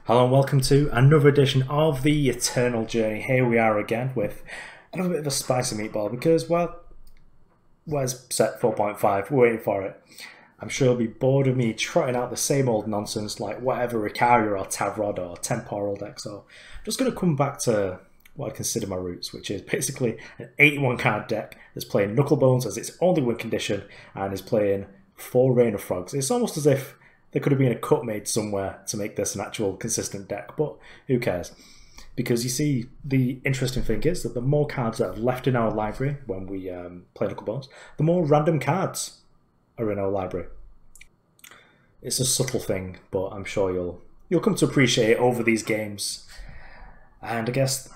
Hello and welcome to another edition of the Eternal Journey. Here we are again with another bit of a spicy meatball because, well, where's set 4.5? We're waiting for it. I'm sure you'll be bored of me trotting out the same old nonsense like whatever Icaria or Tavrod or Temporal deck. So I'm just going to come back to what I consider my roots, which is basically an 81 card deck that's playing Knucklebones as its only win condition and is playing 4 Rain of Frogs. It's almost as if there could have been a cut made somewhere to make this an actual consistent deck, but who cares? Because you see, the interesting thing is that the more cards that are left in our library when we play Knucklebones, the more random cards are in our library. It's a subtle thing, but I'm sure you'll come to appreciate it over these games. And I guess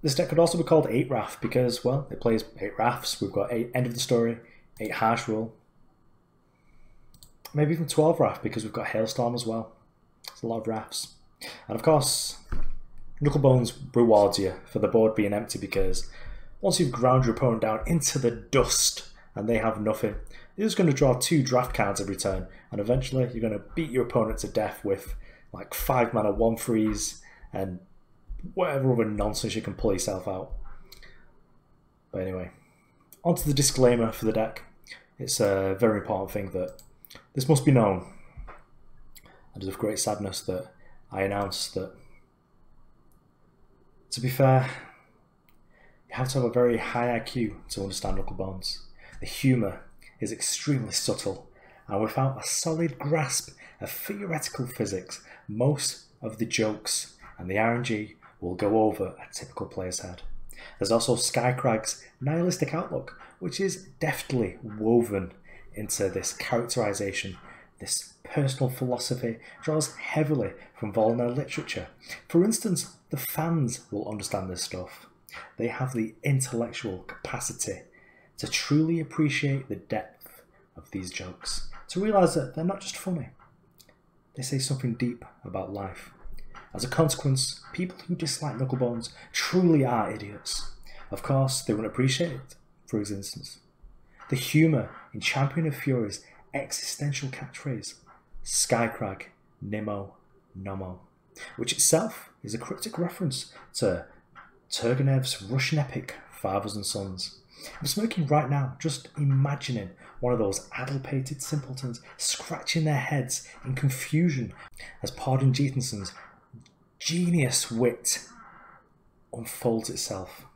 this deck could also be called 8 Wrath because, well, it plays 8 Wraths. We've got 8 End of the Story, 8 Harsh Rule, maybe even 12 Wrath because we've got Hailstorm as well. It's a lot of Wraths. And of course, Knucklebones rewards you for the board being empty because once you've ground your opponent down into the dust and they have nothing, you're just going to draw 2 draft cards every turn, and eventually you're going to beat your opponent to death with like 5 mana 1/3s and whatever other nonsense you can pull yourself out. But anyway, on to the disclaimer for the deck. It's a very important thing that this must be known. And it's with great sadness that I announce that, to be fair, you have to have a very high IQ to understand Knucklebones. The humour is extremely subtle, and without a solid grasp of theoretical physics, most of the jokes and the RNG will go over a typical player's head. There's also Skycrag's nihilistic outlook, which is deftly woven into this characterization. This personal philosophy draws heavily from Volner literature. For instance, the fans will understand this stuff. They have the intellectual capacity to truly appreciate the depth of these jokes, to realise that they're not just funny. They say something deep about life. As a consequence, people who dislike Knucklebones truly are idiots. Of course, they won't appreciate it, for instance. The humour in Champion of Fury's existential catchphrase, Skycrag, Nimo, Nomo, which itself is a cryptic reference to Turgenev's Russian epic Fathers and Sons. I'm smirking right now, just imagining one of those addle-pated simpletons scratching their heads in confusion as Pardon Jetonson's genius wit unfolds itself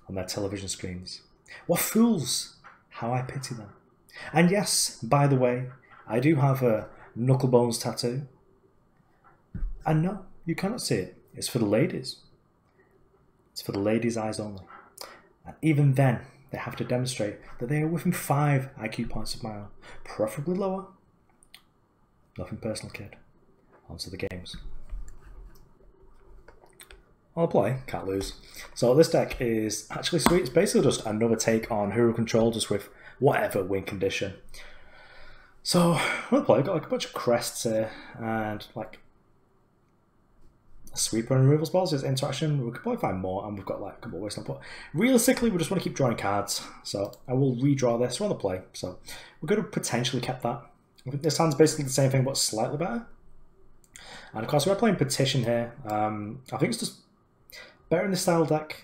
on their television screens. What fools! How I pity them. And yes, by the way, I do have a Knucklebones tattoo. And no, you cannot see it. It's for the ladies. It's for the ladies' eyes only. And even then, they have to demonstrate that they are within 5 IQ points of my own, preferably lower. Nothing personal, kid. On to the games. I'll play, can't lose. So this deck is actually sweet. It's basically just another take on Hooru control, just with whatever win condition. So we'll play. I've got like a bunch of crests here and like a sweeper and removal spells. There's interaction. We could probably find more, and we've got like a couple of Waystone. But realistically, we just want to keep drawing cards. So I will redraw this. We're on the play, so we're going to potentially keep that. I think this hand's basically the same thing, but slightly better. And of course, we're playing Petition here. I think it's just better in this style deck.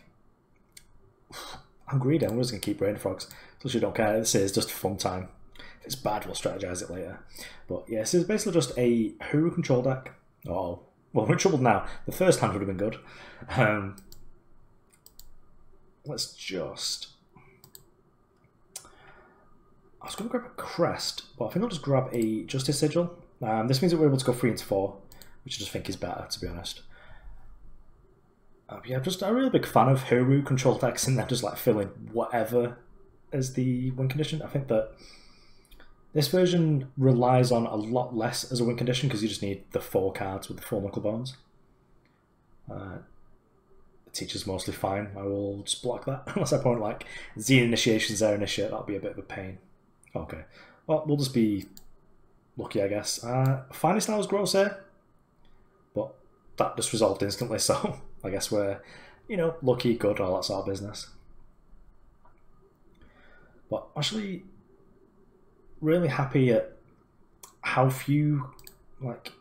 I'm greedy. I'm just going to keep Rain Frogs. Plus, you don't care. This is just fun time. If it's bad, we'll strategize it later. But yeah, this is basically just a Hooru control deck. Oh, well, we're in trouble now. The first hand would have been good. Let's just... I was going to grab a Crest, but I think I'll just grab a Justice Sigil. This means that we're able to go 3 into 4, which I just think is better, to be honest. Yeah, I'm just a really big fan of Hooru control decks and then just like filling whatever as the win condition. I think that this version relies on a lot less as a win condition because you just need the 4 cards with the 4 Knucklebones. The teacher's mostly fine. I will just block that unless I point like Z initiations there initiate. That'll be a bit of a pain. Okay, well we'll just be lucky, I guess. Finest now is gross here, but that just resolved instantly. So I guess we're, you know, lucky, good, all that sort of business. But actually, really happy at how few like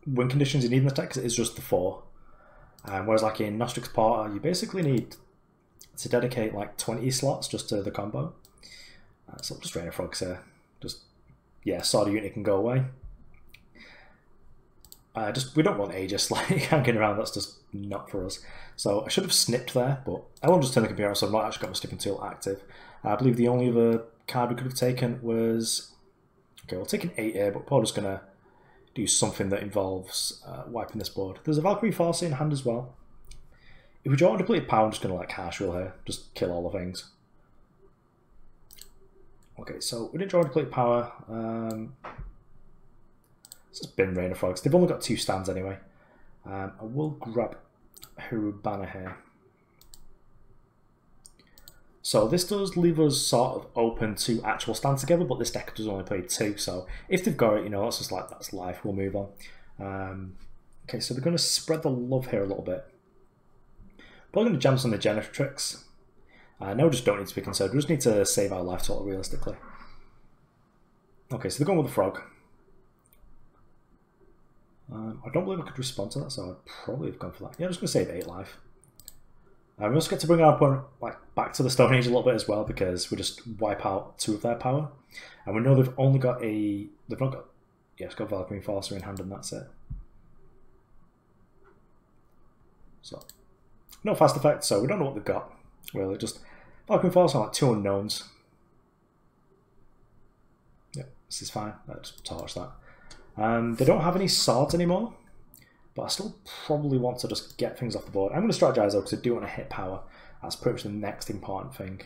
win conditions you need in the deck because it is just the 4. Whereas like in Nostrix Porter, you basically need to dedicate like 20 slots just to the combo. So just Rain of Frogs here. Just, yeah, Sword unit can go away. We don't want Aegis like hanging around, that's just not for us. So I should have snipped there, but I won't just turn the computer on, so I've not actually got my snipping tool active. I believe the only other card we could have taken was... Okay, we'll take an 8 here, but Paul just going to do something that involves wiping this board. There's a Valkyrie Force in hand as well. If we draw undepleted power, I'm just going to like harsh will here, just kill all the things. Okay, so we didn't draw undepleted power. Let's just bin Rain of Frogs. They've only got 2 stands anyway. I will grab Hooru Banner here. So this does leave us sort of open to actual stand together, but this deck does only play 2, so if they've got it, you know, that's just like, that's life, we'll move on. Okay, so we're going to spread the love here a little bit. Probably going to jam some of the Genetrix. No, we just don't need to be concerned, we just need to save our life total realistically. Okay, so they're going with the frog. I don't believe I could respond to that, so I'd probably have gone for that. Yeah, I'm just going to save 8 life. We also get to bring our opponent like back to the Stone Age a little bit as well, because we just wipe out 2 of their power, and we know they've only got a it's got Valkyrie Forcer in hand, and that's it. So no fast effect, so we don't know what they've got really. Just Valkyrie Forcer on like 2 unknowns. Yeah, this is fine. Let's torch that. They don't have any swords anymore, but I still probably want to just get things off the board. I'm going to strategize though, because I do want to hit power. That's pretty much the next important thing.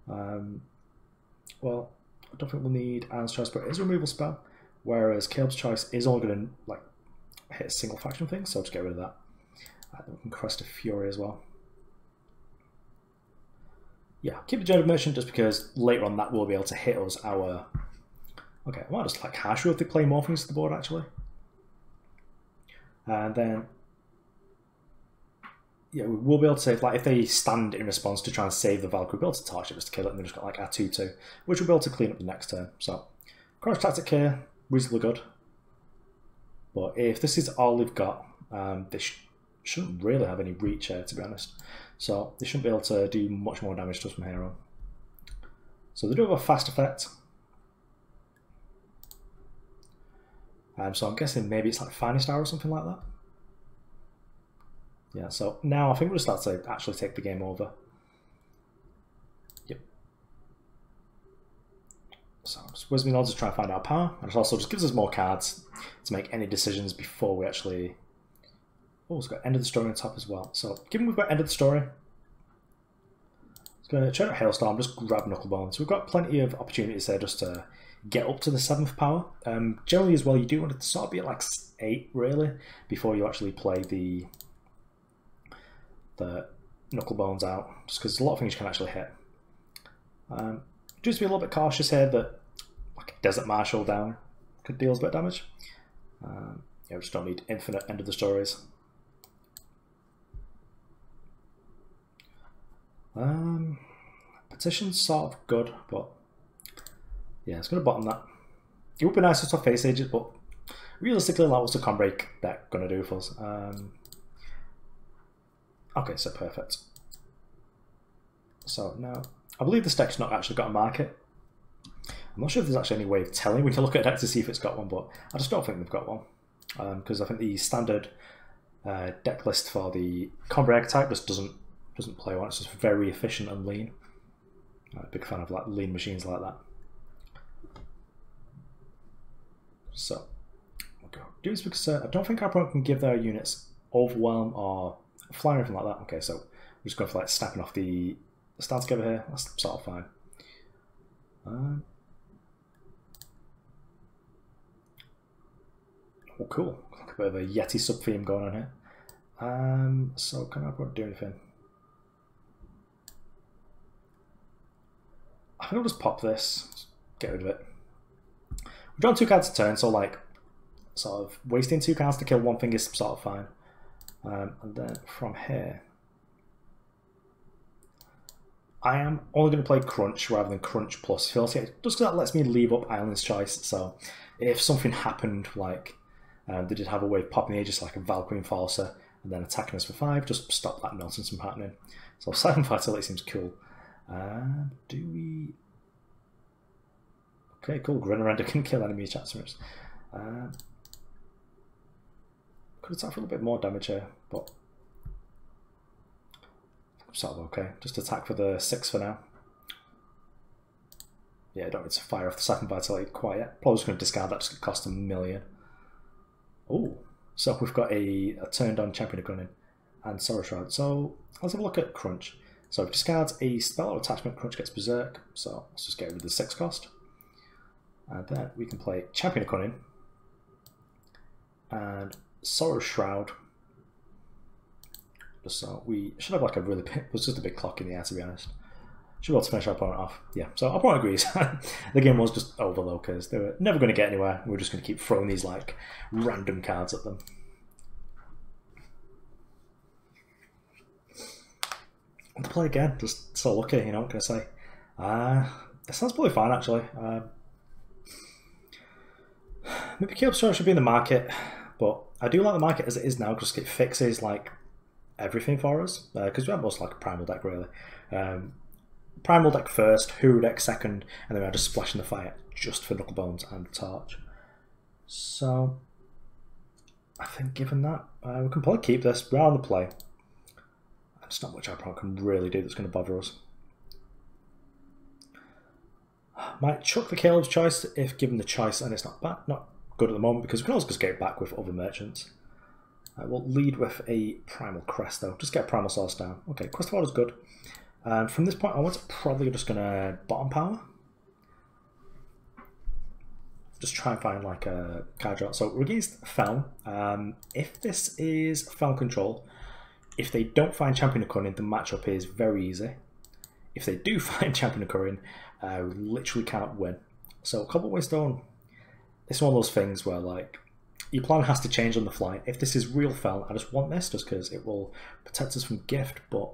Well, I don't think we'll need Iron's Choice, but it is a removal spell, whereas Kaleb's Choice is only going to like hit a single faction thing, so I'll just get rid of that. We can Crest of Fury as well. Yeah, keep the Jade of Merchant just because later on that will be able to hit us our... Okay, I might just like hash if they play more things to the board actually. And then, yeah, we will be able to save, like if they stand in response to try and save the Valkyrie, we'll be able to torch it just to kill it, and they've just got like our 2/2, which we'll be able to clean up the next turn. So, Chronos Tactic here, reasonably good. But if this is all they've got, they shouldn't really have any reach here, to be honest. So, they shouldn't be able to do much more damage to us from here on. So, they do have a fast effect. So I'm guessing maybe it's like Finest Star or something like that. Yeah, so now I think we'll start to actually take the game over. Yep. So just Wisdom Nods to try and find our power, and it also just gives us more cards to make any decisions before we actually... Oh, it's got End of the Story on top as well. So given we've got End of the Story, it's going to try out Hailstorm, just grab Knucklebones. So we've got plenty of opportunities there just to get up to the 7th power. Generally as well, you do want to sort of be at like 8 really before you actually play the Knucklebones out, just because there's a lot of things you can actually hit. Just be a little bit cautious here that like a Desert Marshal down could deal a bit of damage. Yeah, we just don't need infinite End of the Stories. Petition's sort of good, but yeah, it's going to bottom that. It would be nice to stop face ages, but realistically, that was the con break that going to do for us. Okay, so perfect. So now, I believe this deck's not actually got a market. I'm not sure if there's actually any way of telling. We can look at a deck to see if it's got one, but I just don't think they've got one. Because I think the standard deck list for the con break type just doesn't play one. It's just very efficient and lean. I'm a big fan of like lean machines like that. So, we'll go do this because I don't think our opponent can give their units Overwhelm or Fly or anything like that. Okay, so we're just going for like snapping off the stand together here. That's sort of fine. Oh, cool. Like a bit of a Yeti sub-theme going on here. So, can our opponent do anything? I think I'll just pop this, just get rid of it. We've drawn 2 cards a turn, so like, sort of wasting 2 cards to kill one thing is sort of fine. And then from here, I am only going to play Crunch rather than Crunch plus Filthy, just because that lets me leave up Eilyn's Choice. So if something happened, like They did have a way of popping the Aegis like a Valkyrie Enforcer and then attacking us for 5, just stop that nonsense from happening. So Siphon Vitality seems cool. Do we... Okay, cool. Grinnerender can kill enemy Chatsmiths. Could attack for a little bit more damage here, but sort of okay. Just attack for the 6 for now. Yeah, I don't need to fire off the Siphon Vitality quite yet. Probably just going to discard that, just going to cost 1 million. Oh, so we've got a turned on Champion of Gunning and Sorrow Shroud. So let's have a look at Crunch. So if it discards a spell or attachment, Crunch gets Berserk. So let's just get rid of the 6 cost. And then we can play Champion of Cunning and Sorrow Shroud. Just so we should have like a really big, it was just a big clock in the air, to be honest. Should be able to finish our opponent off. Yeah, so our opponent agrees. The game was just over though, because they were never going to get anywhere. We were just going to keep throwing these like random cards at them. I'll play again, just so lucky, you know what can I say. It sounds probably fine actually. Maybe Kaleb Store should be in the market, but I do like the market as it is now because it fixes like everything for us. Because we have most like a Primal deck really. Primal deck first, Hooru deck second, and then we had a Splash in the Fire just for Knucklebones and Torch. So I think given that, we can probably keep this. We're on the play. There's not much our opponent can really do that's going to bother us. Might chuck the Kaleb's Choice if given the choice, and it's not bad, not good at the moment because we can also just get it back with other merchants. We'll lead with a Primal Crest though. Just get a Primal Source down. Okay, Crest of Order's good. From this point onwards, probably just going to bottom power. Just try and find like a card draw. So we're against Feln. If this is Feln control, if they don't find Champion of Cunning, the matchup is very easy. If they do find Champion of Cunning, we literally can't win. So Cobalt Waystone, it's one of those things where like your plan has to change on the fly. If this is real Feln, I just want this just because it will protect us from gift, but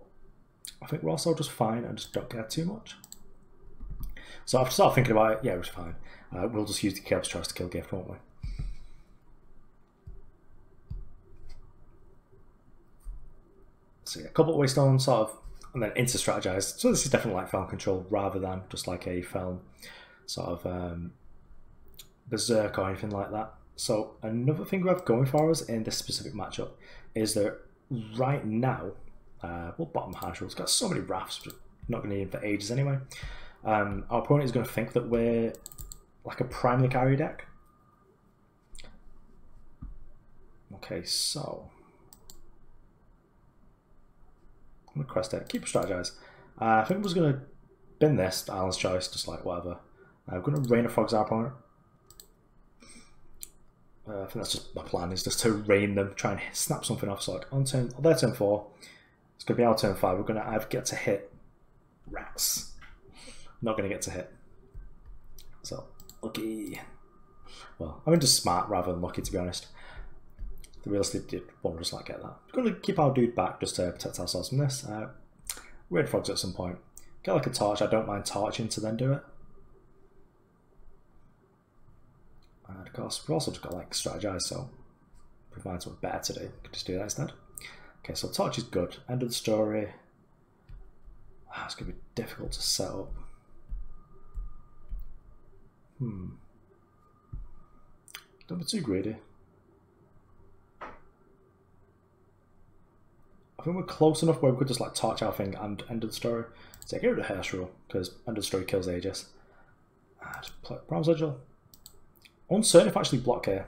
I think we're also just fine and just don't care too much. So after start thinking about it, yeah, it was fine. We'll just use the Kaleb's Choice to kill gift, won't we? So yeah, Cobalt Waystone sort of, and then into Strategize. So this is definitely like Feln control rather than just like a Feln sort of Berserk or anything like that. So another thing we have going for us in this specific matchup is that right now, we'll bottom Harshal. It's got so many Wraths, but not going to need them for ages anyway. Our opponent is going to think that we're like a Primal carry deck. Okay, so I'm going to Crest it, keep Strategize. I think I was going to bin this to Alan's Choice, just like whatever. I'm going to Rain of Frogs our opponent. I think that's just my plan, is just to rain them, try and snap something off. So like on their turn 4, it's going to be our turn 5. We're going to either get to hit rats. Not going to get to hit. So, lucky. Well, I mean just smart rather than lucky, to be honest. The realistic did want to just like get that. We're going to keep our dude back just to protect ourselves from this. Raid Frogs at some point. Get like a torch. I don't mind torching to then do it. And of course, we've also just got like Strategize, so if we find something better to do, we can just do that instead. Okay, so torch is good. End of the story. It's going to be difficult to set up. Don't be too greedy. I think we're close enough where we could just like torch our thing and end of the story. So get rid of Hailstorm because end of the story kills Aegis. Just play Primal Sigil. Uncertain if I actually block here,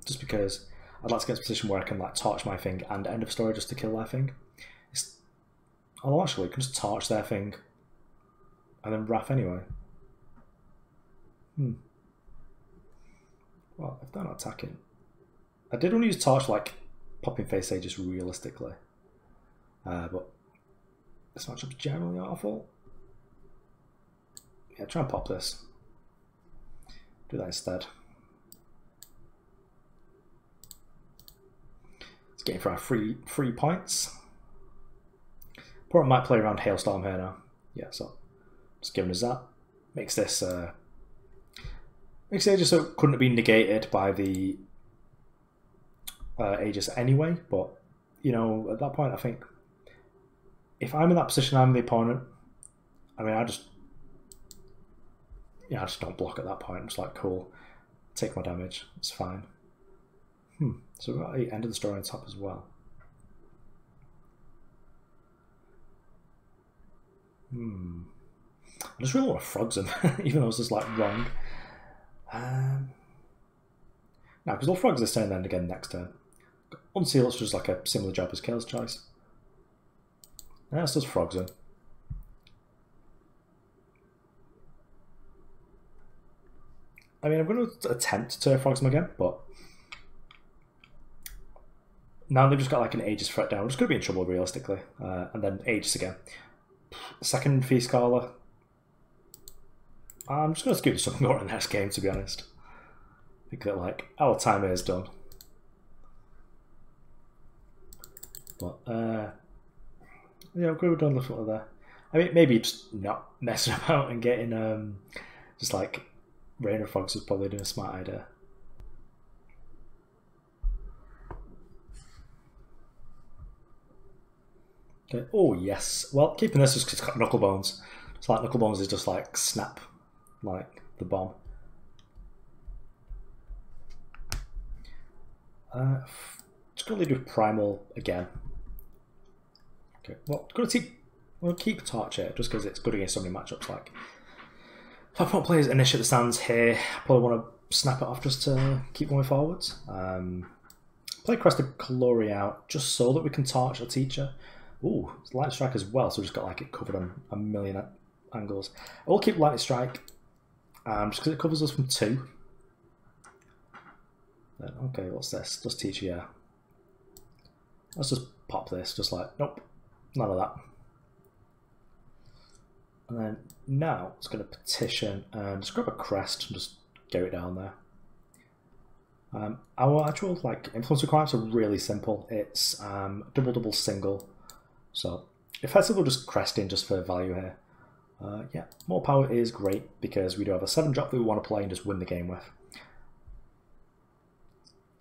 just because I'd like to get to a position where I can like torch my thing and end of story just to kill their thing. Although actually, I can just torch their thing and then Wrath anyway. Well, if they're not attacking, I did want to use torch like popping face Aegis realistically, but this matchup's generally awful. Yeah, try and pop this. Do that instead. It's getting for our free points. Opponent might play around Hailstorm here now. Yeah, so just giving us that. Makes this makes Aegis so it couldn't have been negated by the Aegis anyway, but you know, at that point, I think if I'm in that position, I'm the opponent. I mean, I just don't block at that point. I'm just like, cool, take my damage. It's fine. So we've got the end of the story on top as well. I just really want to frogs him, even though it's just like wrong. No, because all frogs this turn, then again next turn. Unseal, it's just like a similar job as Kale's choice. That's just frogs him. I mean, I'm going to attempt to frogs him again, but now they've just got like an Aegis threat down. We're just going to be in trouble realistically, and then Aegis again. Second Fee Scholar. I'm just going to scoop the something more in the next game, to be honest. I think that like our time is done. But yeah, we're done looking at there. I mean, maybe just not messing about and getting just like Rain of Frogs is probably doing a smart idea. Okay. Oh yes. Well, keeping this just because it's got Knucklebones. It's like Knucklebones is just like snap, like the bomb. Just gonna lead with Primal again. Okay. Well, we'll keep Torch here just because it's good against so many matchups. Like, if I put players initiate the stands here, I probably want to snap it off just to keep going forwards. Play Crest of Glory out just so that we can Torch a teacher. Ooh, it's Lightning Strike as well, so we've just got like it covered on a million angles. I will keep Lightning Strike just because it covers us from 2. Then, okay, what's this? Just teacher, yeah. Let's just pop this, just like, nope, none of that. And then now it's going to Petition and just grab a Crest and just get it down there. Our actual like influence requirements are really simple. It's double single. So effectively we'll just Crest in just for value here. Yeah, more power is great because we do have a 7-drop that we want to play and just win the game with.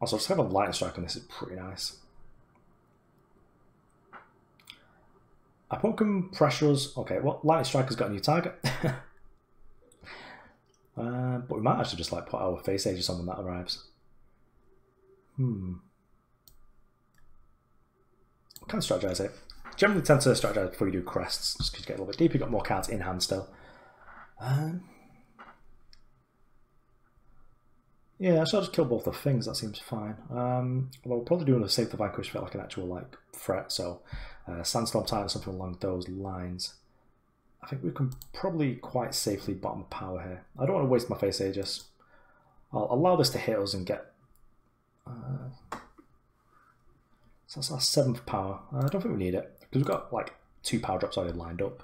Also, just having a Lightning Strike on this is pretty nice. Opponent can pressure us. Okay, well, Lightning Strike has got a new target. But we might actually just like put our Face Aegis on when that arrives. Kind of strategize it. Generally tend to strategize before you do Crests, just because you get a little bit deeper, you've got more cards in hand still. Yeah, I shall just kill both the things, that seems fine. Although we'll probably do want to save the Vanquish for like an actual like threat, so Sandstorm Titan or something along those lines. I think we can probably quite safely bottom power here. I don't want to waste my Face Aegis. I'll allow this to hit us and get... so that's our 7th power. I don't think we need it, because we've got like 2 power drops already lined up.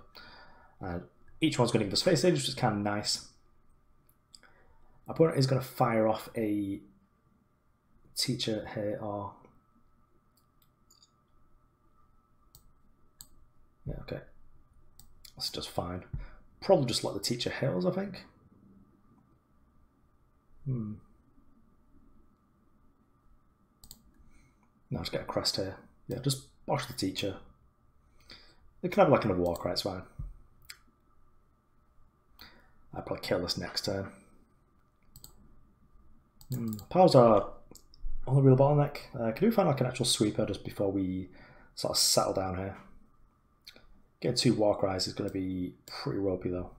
And each one's going to give us Face Aegis, which is kind of nice. Our opponent is going to fire off a teacher here, or... yeah, okay. That's just fine. Probably just let the teacher hit us, I think. Now just get a Crest here. Yeah, just bosh the teacher. They can have like another Warcry, it's fine. I'll probably kill this next turn. Powers are on the real bottleneck. Can we find like an actual sweeper just before we sort of settle down here? Getting 2 Warcries is going to be pretty ropey though.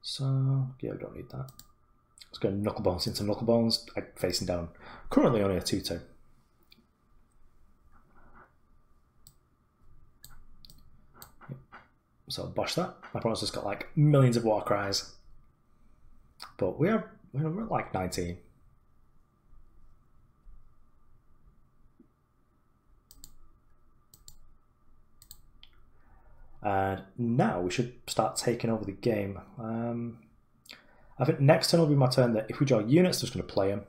So, yeah, we don't need that. Let's go Knucklebones into Knucklebones, facing down. Currently only a 2-2. So, bosh that. My opponent's just got like millions of Warcries. But we're at like 19. And now we should start taking over the game. I think next turn will be my turn that if we draw units, just going to play them.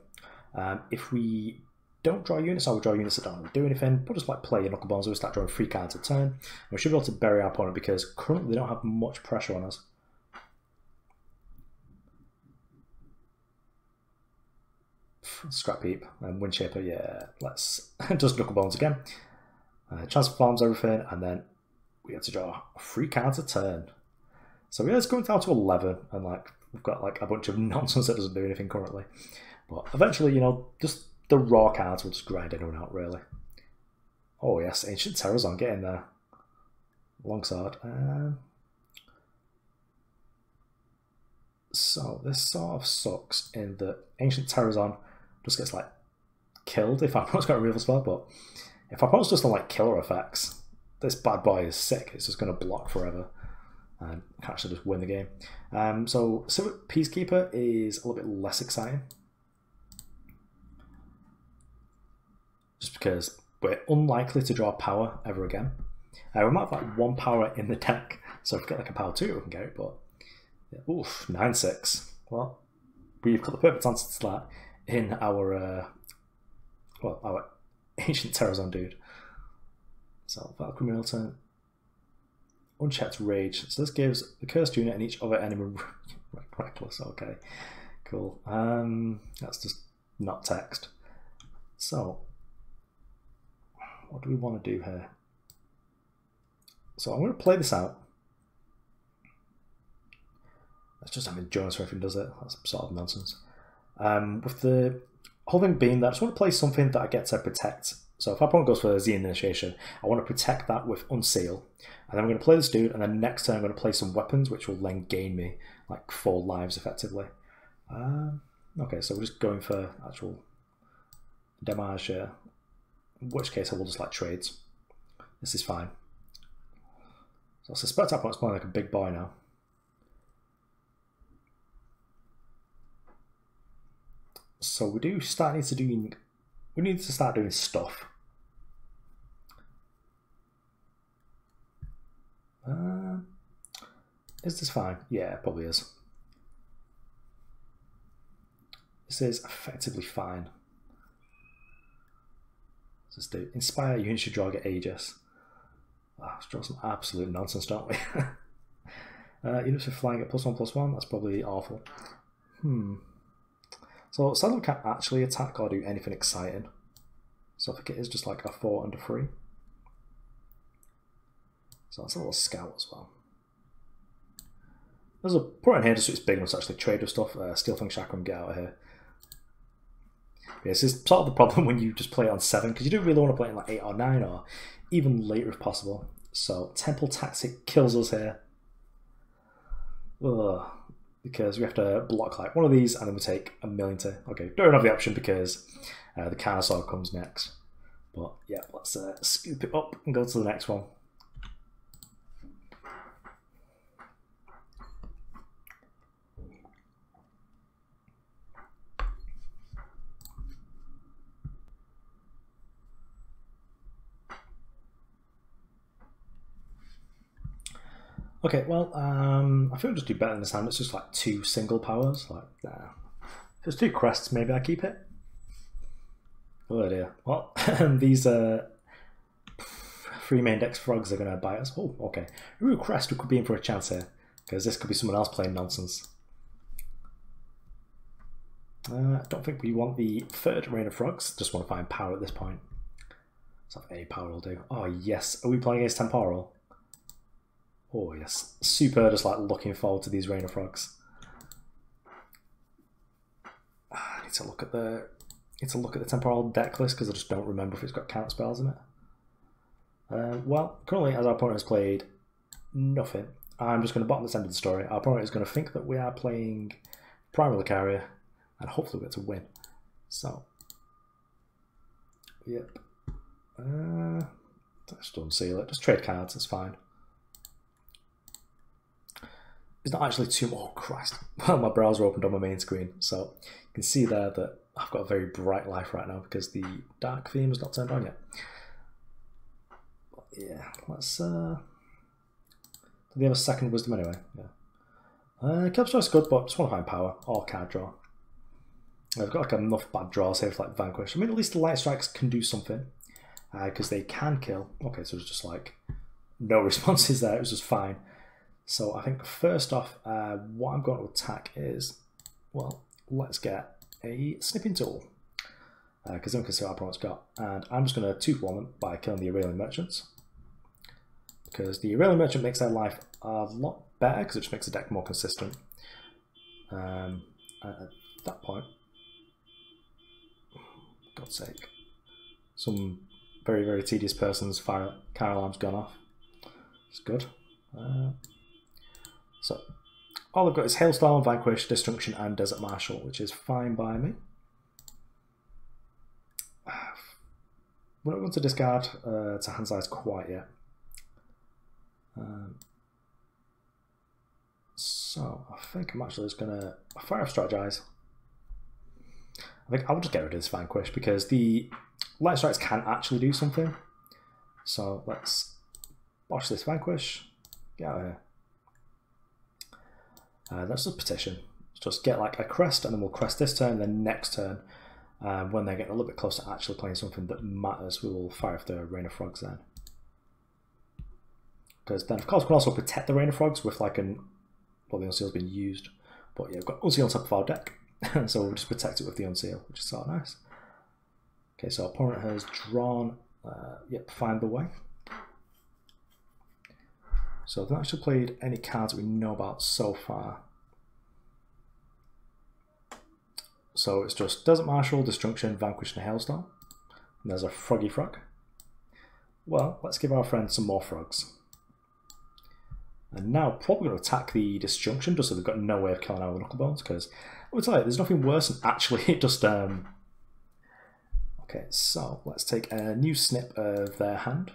If we don't draw units, I will draw units that don't really do anything. We'll just like play your Knucklebones, we'll start drawing 3 cards a turn. And we should be able to bury our opponent because currently they don't have much pressure on us. Scrap Heap and Windshaper. Yeah, let's just Knucklebones again. Transforms everything, and then we get to draw 3 cards a turn. So yeah, it's going down to 11, and like we've got like a bunch of nonsense that doesn't do anything currently. But eventually, you know, just the raw cards will just grind anyone out, really. Oh yes, Ancient Terrazon, get in there. Longsword. So this sort of sucks in that Ancient Terrazon just gets like killed if our opponent's got a removal spell, but if our opponent's just on like killer effects, this bad boy is sick. It's just going to block forever and can actually just win the game. So Civic Peacekeeper is a little bit less exciting, just because we're unlikely to draw power ever again. We might have like 1 power in the deck, so if we get like a power 2 we can get it, but yeah, oof, 9/6. Well, we've got the perfect answer to that in our our Ancient Terrazon dude. So Valkyrie Milton, unchecked Rage. So this gives the cursed unit and each other enemy reckless. Okay, cool. That's just not text. So what do we want to do here? So I'm going to play this out. Let's just have endurance for everything does it. That's sort of nonsense. With the whole thing being that I just want to play something that I get to protect. So if our opponent goes for Xeon Initiation, I want to protect that with Unseal. And then I'm going to play this dude, and then next turn I'm going to play some weapons, which will then gain me like 4 lives effectively. Okay, so we're just going for actual damage here. In which case I will just like trades. This is fine. So I suspect our opponent's playing like a big boy now. So we need to start doing stuff. Is this fine? Yeah, it probably is. This is effectively fine. Let's just do Inspire units should draw, get Aegis. Let's draw some absolute nonsense, don't we? Units with flying at +1/+1, that's probably awful. So sadly we can't actually attack or do anything exciting. So I think it is just like a 4 under 3. So that's a little scout as well. There's a point in here just so it's big enough to actually trade with stuff. Steelfang Chakram, get out of here. Yeah, this is sort of the problem when you just play it on 7, because you don't really want to play it in like 8 or 9 or even later if possible. So Temple Tactic kills us here. Ugh. Because we have to block like one of these and then we take a million to... Okay, don't have the option because the Carnosaur comes next. But yeah, let's scoop it up and go to the next one. Okay, well, I think we'll just do better than this hand. It's just like 2 single powers. Like, nah. If it's 2 crests, maybe I keep it. Oh dear. Well, these 3 main decks frogs are going to bite us. Oh, okay. Ooh, crest, we could be in for a chance here. Because this could be someone else playing nonsense. I don't think we want the 3rd Rain of Frogs. Just want to find power at this point. So a power will do. Oh yes. Are we playing against Temporal? Oh yes, super just like looking forward to these Rain of Frogs. I need to look at the Temporal deck list because I just don't remember if it's got counter spells in it. Well, currently as our opponent has played nothing, I'm just going to bottom this end of the story. Our opponent is going to think that we are playing Primal Carrier and hopefully we get to win. So, yep. Just unseal it. Just trade cards. It's fine. It's not actually too... Oh, Christ. Well, my browser opened on my main screen, so you can see there that I've got a very bright life right now because the dark theme is not turned on yet. But yeah, let's... Do they have a second wisdom anyway? Yeah. Kaleb's choice is good, but just want to find power or card draw. I've got like enough bad draws here for like Vanquish. I mean, at least the light strikes can do something because they can kill. Okay, so it's just like no responses there. It was just fine. So I think first off, what I'm going to attack is, well, let's get a snipping tool. because then we can see what our opponent's got. And I'm just going to 2-1 them by killing the Aurelian Merchants, because the Aurelian Merchant makes their life a lot better because it just makes the deck more consistent. At that point, God's sake, some very, very tedious person's fire alarm's gone off. It's good. So all I've got is Hailstorm, Vanquish, Destruction, and Desert Marshal, which is fine by me. We're not going to discard to hand size quite yet. So I think I'm actually just going to fire off Strategize. I think I'll just get rid of this Vanquish because the Light Strikes can actually do something. So let's bosh this Vanquish. Get out of here. That's just Petition. Just get like a Crest, and then we'll Crest this turn, and then next turn, when they're getting a little bit closer to actually playing something that matters, we will fire off the Rain of Frogs then. Because then, of course, we can also protect the Rain of Frogs with like an... Well, the Unseal's been used. But yeah, we've got Unseal on top of our deck. So we'll just protect it with the Unseal, which is sort of nice. Okay, so our opponent has drawn... yep, Find the Way. So they've not actually played any cards that we know about so far. So it's just Desert Marshal, Destruction, Vanquish, and Hailstorm. And there's a Froggy Frog. Well, let's give our friend some more frogs. And now probably going to attack the Disjunction just so they've got no way of killing our Knucklebones, because I would tell you, there's nothing worse than actually just... Okay, so let's take a new snip of their hand.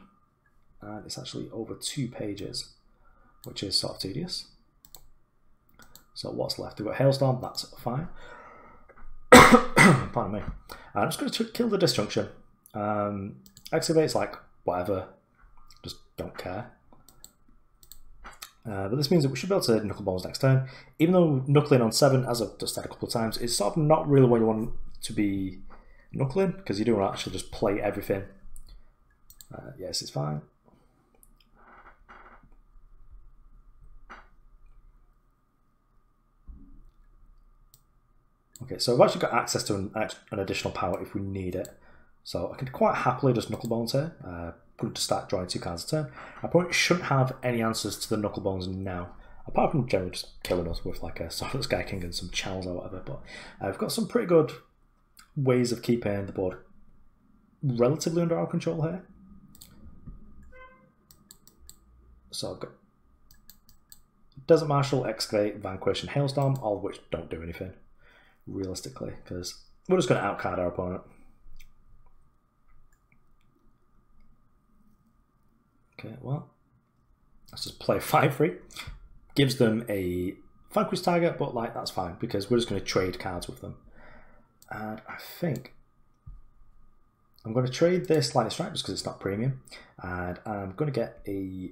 And it's actually over 2 pages, which is sort of tedious. So what's left? We've got Hailstorm, that's fine. Pardon me. I'm just going to kill the Disjunction. Excavate's like, whatever, just don't care. But this means that we should be able to Knucklebones next turn. Even though knuckling on 7, as I've just said a couple of times, is sort of not really what you want to be knuckling, because you don't want to actually just play everything. Yes, it's fine. Okay, so I've actually got access to an additional power if we need it. So I can quite happily just Knucklebones here. Good to start drawing 2 cards a turn. Our opponent shouldn't have any answers to the Knucklebones now, apart from generally just killing us with like a Silent Sky King and some channels or whatever. But we've got some pretty good ways of keeping the board relatively under our control here. So I've got Desert Marshal, Excavate, Vanquish, and Hailstorm, all of which don't do anything realistically, because we're just going to outcard our opponent. Okay, well, let's just play 5-3. Gives them a Vanquish target, but like that's fine because we're just going to trade cards with them. And I think I'm going to trade this Lightning Strike just because it's not premium, and I'm going to get a...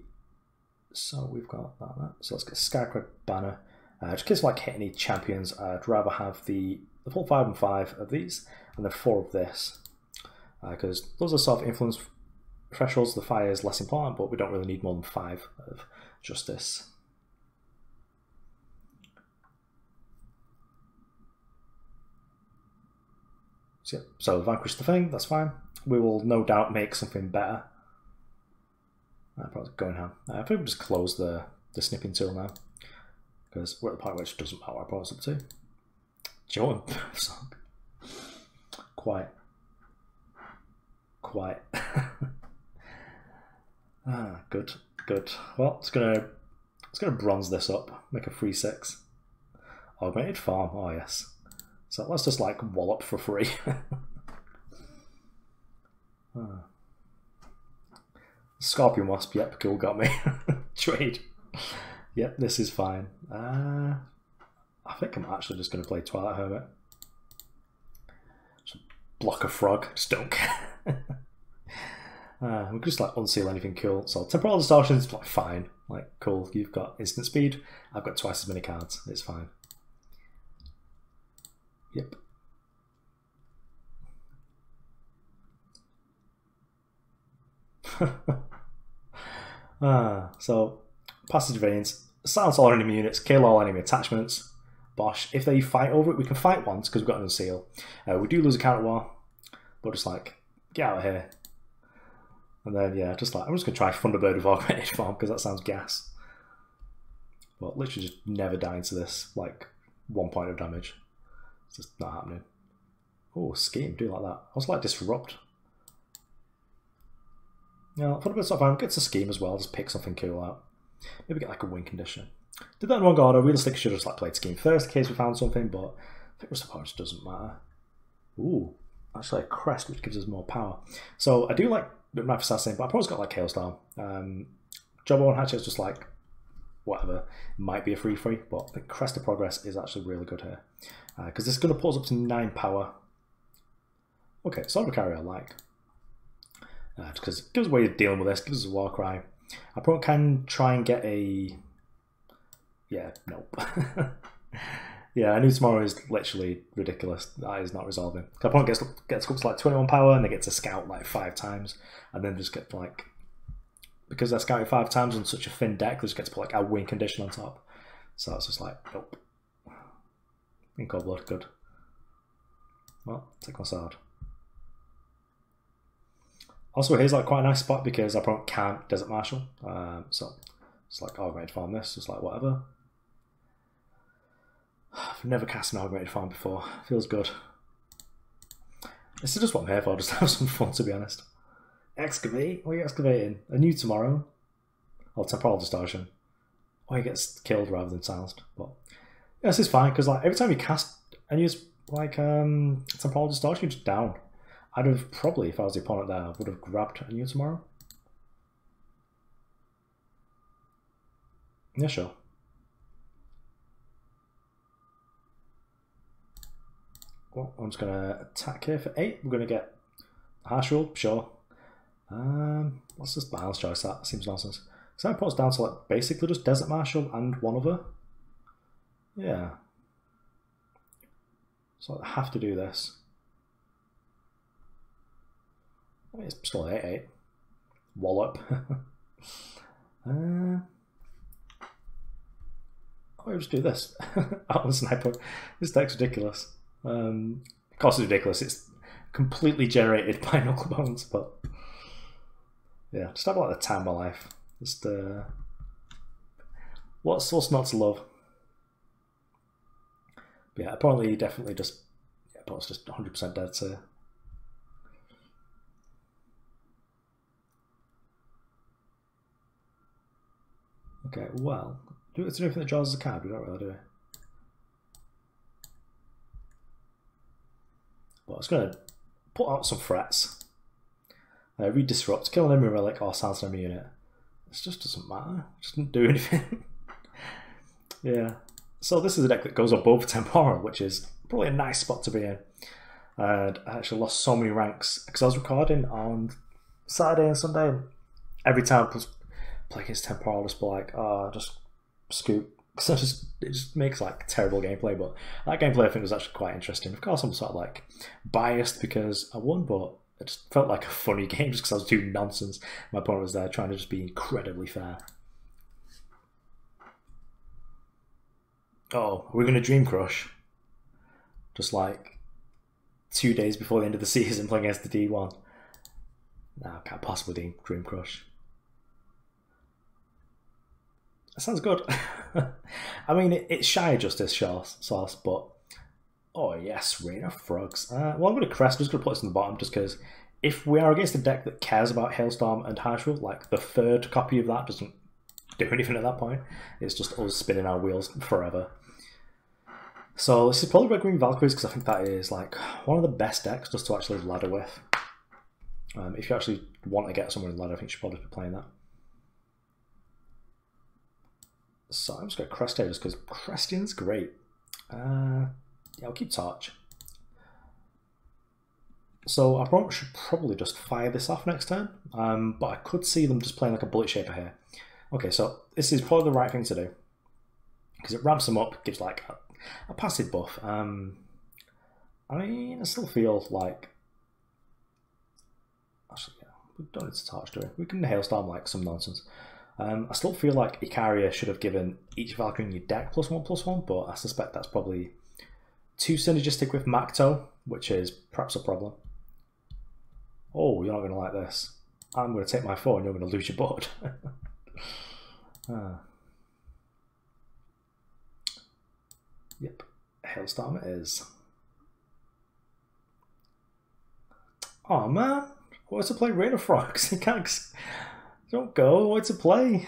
So we've got that. So let's get Skycrag Banner. Just in case like hit any champions, I'd rather have the full 5 and 5 of these, and then 4 of this, because those are sort of influence thresholds. The fire is less important, but we don't really need more than 5 of just this. So, yeah, so Vanquish the thing, that's fine. We will no doubt make something better. Probably going ham. I think we'll just close the snipping tool now, because we're at the point where it doesn't matter what our opponent's up to. Do you know what? Quite. Good. Well, it's gonna bronze this up, make a 3/6. Augmented farm. Oh yes. So let's just like wallop for free. Scorpion Wasp. Yep, cool. Got me. Trade. Yep, this is fine. I think I'm actually just going to play Twilight Hermit. Just block a frog. Just don't care. We could just like unseal anything cool. So Temporal Distortion is like fine. Like cool. You've got instant speed. I've got twice as many cards. It's fine. Yep. So Passage Variance, silence all enemy units, kill all enemy attachments. Bosh. If they fight over it, we can fight once because we've got an Unseal. We do lose a counter war, but just like, get out of here. And then, yeah, just like, I'm just going to try Thunderbird with augmented form because that sounds gas. But literally just never dying to this, like, 1 point of damage. It's just not happening. Oh, Scheme, do like that. I was like Disrupt. Yeah, Thunderbird's not fine. Get to Scheme as well, just pick something cool out. Maybe get like a win condition. Did that in one go order. Realistically, should have just like played Scheme first in case we found something, but I think the points doesn't matter. Ooh, actually a Crest, which gives us more power. So I do like Knife Assassin, but I've always got like Hailstorm. Job 1 Hatchet is just like whatever. Might be a free, but I think Crest of Progress is actually really good here. Because this is going to put us up to 9 power. Okay, Sword of Carry I like. Because it gives us a way of dealing with this, gives us a Warcry. I probably can try and get a... Yeah, nope. Yeah, I knew tomorrow is literally ridiculous. That is not resolving. I probably gets up to like 21 power and they get to scout like 5 times. And then just get like... Because they're scouting 5 times on such a thin deck, they just get to put like a win condition on top. So it's just like, nope. In Cold Blood, good. Well, take my sword. Also, here's like quite a nice spot because I probably can't Desert Marshal. So it's like augmented farm this, just like whatever. I've never cast an augmented farm before. Feels good. This is just what I'm here for, just have some fun to be honest. Excavate? What are you excavating? A new tomorrow? Oh, Temporal Distortion. Oh, he gets killed rather than silenced. But yeah, this is fine because like every time you cast and use like Temporal Distortion, you're just down. I'd have probably, if I was the opponent there, would have grabbed a new tomorrow. Yeah, sure. Well, I'm just going to attack here for 8. We're going to get Harsh Rule, sure. What's this balance choice? That seems nonsense. So that puts down to like basically just Desert Marshal and one other. Yeah. So I have to do this. I mean, it's still 8-8. Wallop. I'll just do this. Out on Sniper. This deck's ridiculous. Of course it's ridiculous. It's completely generated by Knucklebones, but yeah, just have like the time of my life. Just what's not to love? But yeah, apparently definitely just opponent's just 100% dead, so okay, well, do it to anything that draws as a card, we don't really do it. But I was going to put out some threats. Re-disrupt, kill an enemy relic or silence an enemy unit. This just doesn't matter, it just doesn't do anything. Yeah, so this is a deck that goes above Temporal, which is probably a nice spot to be in. And I actually lost so many ranks because I was recording on Saturday and Sunday. Every time I play against Temporal, just be like, oh, just scoop. Because it just makes like terrible gameplay. But that gameplay I think was actually quite interesting. Of course, I'm sort of like biased because I won, but it just felt like a funny game just because I was doing nonsense. My opponent was there trying to just be incredibly fair. Oh, we're going to Dream Crush. Just like 2 days before the end of the season playing against the D1. No, I can't possibly Dream Crush. That sounds good. I mean, it's shy of Justice Source, but oh yes, Rain of Frogs. Well, I'm going to Crest. I'm just going to put this in the bottom just because if we are against a deck that cares about Hailstorm and Harsh Rule, like the 3rd copy of that doesn't do anything at that point. It's just us spinning our wheels forever. So this is probably Red Green Valkyries because I think that is like one of the best decks just to actually ladder with. If you actually want to get someone in ladder, I think you should probably be playing that. So I'm just going to Crest here just because Cresting's great. Yeah, I'll keep Torch. So I should probably just fire this off next turn, but I could see them just playing like a Bullet Shaper here. Okay, so this is probably the right thing to do because it ramps them up, gives like a passive buff. I mean, I still feel like actually, yeah, we don't need to Torch, do we? We can Hailstorm like some nonsense. I still feel like Icaria should have given each Valkyrie in your deck +1/+1, but I suspect that's probably too synergistic with Macto, which is perhaps a problem. Oh, you're not going to like this. I'm going to take my 4 and you're going to lose your board. Yep, Hailstorm it is. Oh man, I wanted to play Rain of Frogs. Don't go, I wanted to play.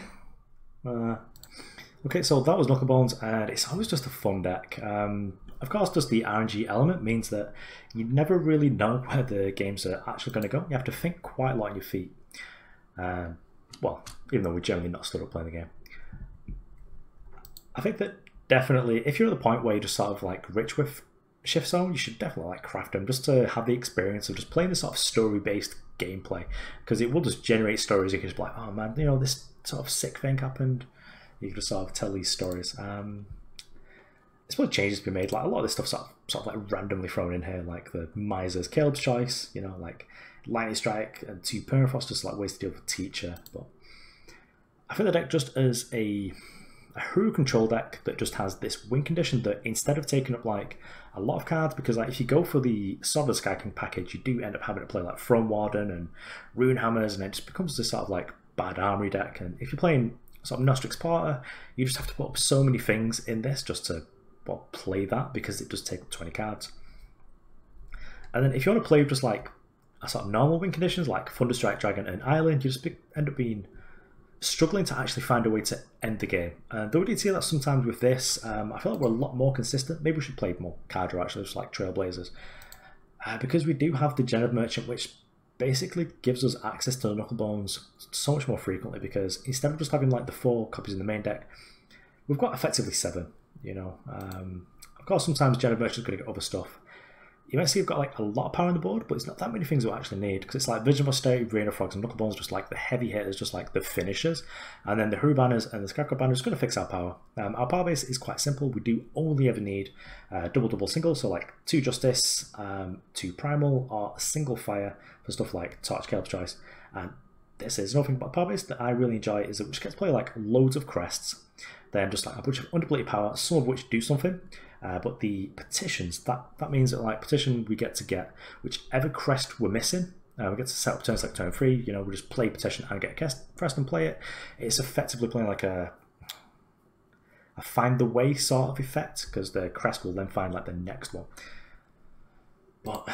Okay, so that was Knucklebones, and it's always just a fun deck. Of course, just the RNG element means that you never really know where the games are actually going to go. You have to think quite a lot on your feet. Well, even though we're generally not stood up playing the game. I think that definitely, if you're at the point where you're just sort of like rich with Shift Zone, you should definitely like craft them just to have the experience of just playing this sort of story-based gameplay, because it will just generate stories. You can just be like, oh man, you know, this sort of sick thing happened. You can just sort of tell these stories. There's probably changes to be made. Like a lot of this stuff sort of like randomly thrown in here, like the Miser's Caleb's Choice, you know, like Lightning Strike and 2 Permafrost, just like ways to deal with Teacher. But I think the deck just as a Hooru control deck that just has this win condition that instead of taking up like a lot of cards, because like if you go for the Sovereign Skycrag package, you do end up having to play like Throne Warden and Rune Hammers, and it just becomes this sort of like bad armory deck. And if you're playing sort of Nostrix Porter, you just have to put up so many things in this just to play that, because it does take up 20 cards. And then if you want to play just like a sort of normal win conditions like Thunderstrike Dragon and Eilyn, you just end up being struggling to actually find a way to end the game. Though we did see that sometimes with this, I feel like we're a lot more consistent. Maybe we should play more card draw actually, just like Trailblazers. Because we do have the Generative Merchant, which basically gives us access to the Knucklebones so much more frequently, because instead of just having like the 4 copies in the main deck, we've got effectively 7, you know. Of course, sometimes Generative Merchant is going to get other stuff. You might see you've got like a lot of power on the board, but it's not that many things we actually need, because it's like Vision of Austerity, Rain of Frogs, and Knucklebones, just like the heavy hitters, just like the finishers. And then the Hooru banners and the Skycrag banners are going to fix our power. Our power base is quite simple. We do only ever need double single, so like 2 Justice, 2 Primal, or a single Fire for stuff like Torch, Caleb's Choice. And this is nothing but power base that I really enjoy, is that we just get to play like loads of crests, then just like a bunch of underblated power, some of which do something. But the petitions, that means that like Petition, we get to get whichever crest we're missing. We get to set up turns like turn 3, you know, we just play Petition and get a crest and play it. It's effectively playing like a find the way sort of effect, because the crest will then find like the next one. But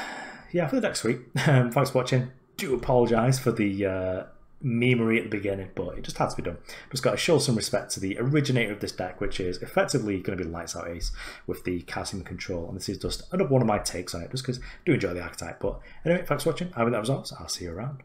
yeah, for the deck's sweet. Thanks for watching. Do apologise for the memery at the beginning, but it just had to be done. Just got to show some respect to the originator of this deck, which is effectively going to be Lights Out Ace with the Casim control, and this is just another one of my takes on it, just because I do enjoy the archetype. But anyway, thanks for watching. I hope that was all. I'll see you around.